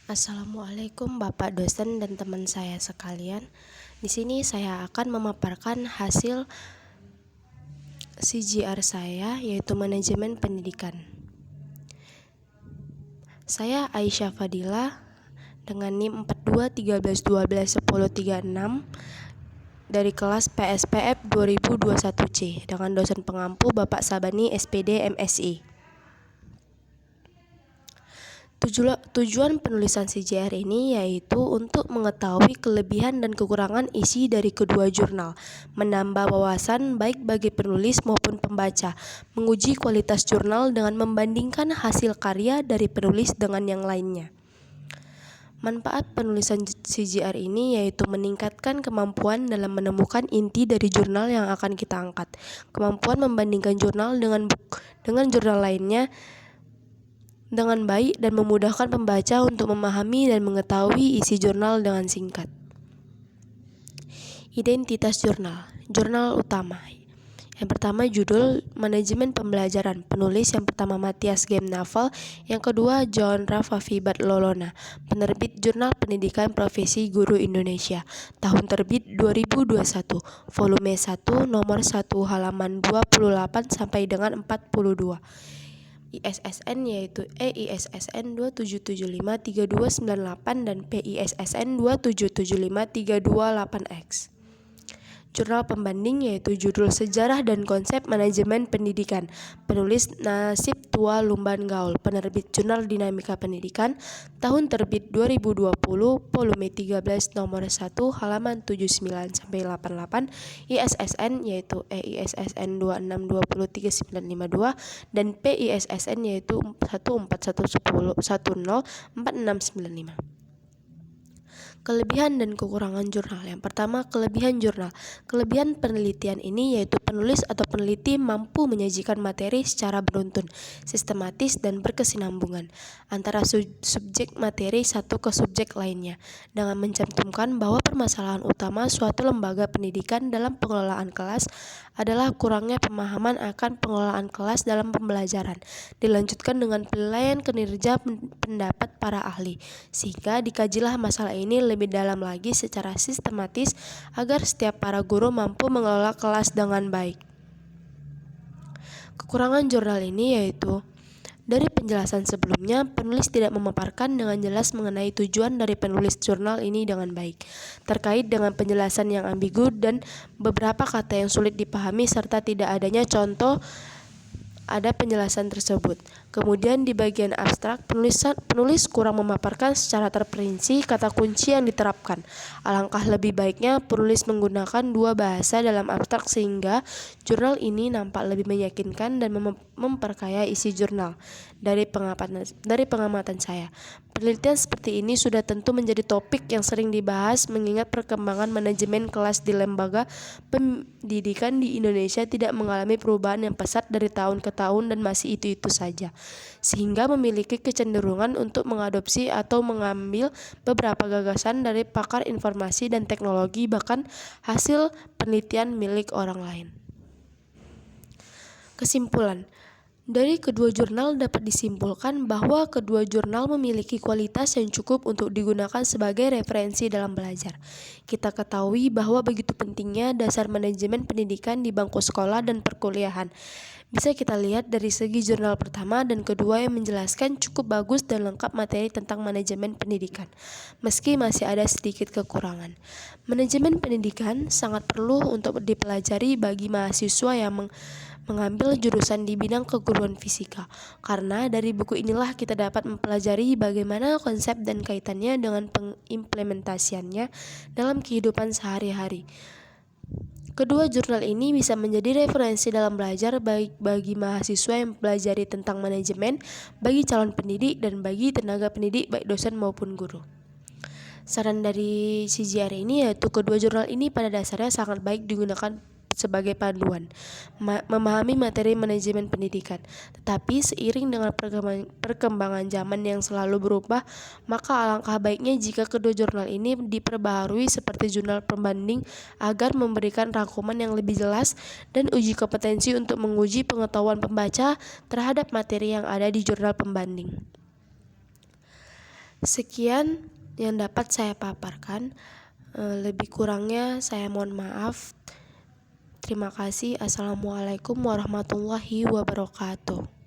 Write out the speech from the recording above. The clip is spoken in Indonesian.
Assalamualaikum Bapak dosen dan teman saya sekalian. Di sini saya akan memaparkan hasil CGR saya, yaitu manajemen pendidikan. Saya Aisyah Fadila dengan NIM 4213121036 dari kelas PSPF 2021C dengan dosen pengampu Bapak Sabani SPD MSI. Tujuan penulisan CGR ini yaitu untuk mengetahui kelebihan dan kekurangan isi dari kedua jurnal, menambah wawasan baik bagi penulis maupun pembaca, menguji kualitas jurnal dengan membandingkan hasil karya dari penulis dengan yang lainnya. Manfaat penulisan CGR ini yaitu meningkatkan kemampuan dalam menemukan inti dari jurnal yang akan kita angkat, kemampuan membandingkan jurnal dengan jurnal lainnya dengan baik dan memudahkan pembaca untuk memahami dan mengetahui isi jurnal dengan singkat. Identitas jurnal. Jurnal utama. Yang pertama judul Manajemen Pembelajaran. Penulis yang pertama Matthias Gemnavel, yang kedua John Rafafibat Lolona. Penerbit Jurnal Pendidikan Profesi Guru Indonesia. Tahun terbit 2021. Volume 1 nomor 1 halaman 28 sampai dengan 42. ISSN yaitu EISSN 27753298 dan PISSN 27753228X. Jurnal pembanding yaitu judul Sejarah dan Konsep Manajemen Pendidikan. Penulis Nasib Tua Lumban Gaul. Penerbit Jurnal Dinamika Pendidikan. Tahun terbit 2020, volume 13 nomor 1 halaman 79 sampai 88. ISSN yaitu EISSN 26203952 dan PISSN yaitu 14104695. Kelebihan dan kekurangan jurnal. Yang pertama, kelebihan jurnal. Kelebihan penelitian ini yaitu penulis atau peneliti mampu menyajikan materi secara beruntun, sistematis, dan berkesinambungan antara subjek materi satu ke subjek lainnya, dengan mencantumkan bahwa permasalahan utama suatu lembaga pendidikan dalam pengelolaan kelas adalah kurangnya pemahaman akan pengelolaan kelas dalam pembelajaran, dilanjutkan dengan penilaian kinerja pendapat para ahli, sehingga dikajilah masalah ini lebih dalam lagi secara sistematis agar setiap para guru mampu mengelola kelas dengan baik. Kekurangan jurnal ini yaitu dari penjelasan sebelumnya, penulis tidak memaparkan dengan jelas mengenai tujuan dari penulis jurnal ini dengan baik, terkait dengan penjelasan yang ambigu dan beberapa kata yang sulit dipahami serta tidak adanya contoh ada penjelasan tersebut. Kemudian di bagian abstrak, penulis kurang memaparkan secara terperinci kata kunci yang diterapkan. Alangkah lebih baiknya penulis menggunakan dua bahasa dalam abstrak sehingga jurnal ini nampak lebih meyakinkan dan memperkaya isi jurnal. Dari pengamatan saya, penelitian seperti ini sudah tentu menjadi topik yang sering dibahas mengingat perkembangan manajemen kelas di lembaga pendidikan di Indonesia tidak mengalami perubahan yang pesat dari tahun ke tahun dan masih itu-itu saja, sehingga memiliki kecenderungan untuk mengadopsi atau mengambil beberapa gagasan dari pakar informasi dan teknologi, bahkan hasil penelitian milik orang lain. Kesimpulan. Dari kedua jurnal dapat disimpulkan bahwa kedua jurnal memiliki kualitas yang cukup untuk digunakan sebagai referensi dalam belajar. Kita ketahui bahwa begitu pentingnya dasar manajemen pendidikan di bangku sekolah dan perkuliahan. Bisa kita lihat dari segi jurnal pertama dan kedua yang menjelaskan cukup bagus dan lengkap materi tentang manajemen pendidikan, meski masih ada sedikit kekurangan. Manajemen pendidikan sangat perlu untuk dipelajari bagi mahasiswa yang mengambil jurusan di bidang keguruan fisika, karena dari buku inilah kita dapat mempelajari bagaimana konsep dan kaitannya dengan pengimplementasiannya dalam kehidupan sehari-hari. Kedua jurnal ini bisa menjadi referensi dalam belajar baik bagi mahasiswa yang mempelajari tentang manajemen, bagi calon pendidik, dan bagi tenaga pendidik baik dosen maupun guru. Saran dari CGR ini yaitu kedua jurnal ini pada dasarnya sangat baik digunakan sebagai panduan memahami materi manajemen pendidikan. Tetapi seiring dengan perkembangan zaman yang selalu berubah, maka alangkah baiknya jika kedua jurnal ini diperbaharui seperti jurnal pembanding agar memberikan rangkuman yang lebih jelas dan uji kompetensi untuk menguji pengetahuan pembaca terhadap materi yang ada di jurnal pembanding. Sekian yang dapat saya paparkan. Lebih kurangnya saya mohon maaf. Terima kasih. Assalamualaikum warahmatullahi wabarakatuh.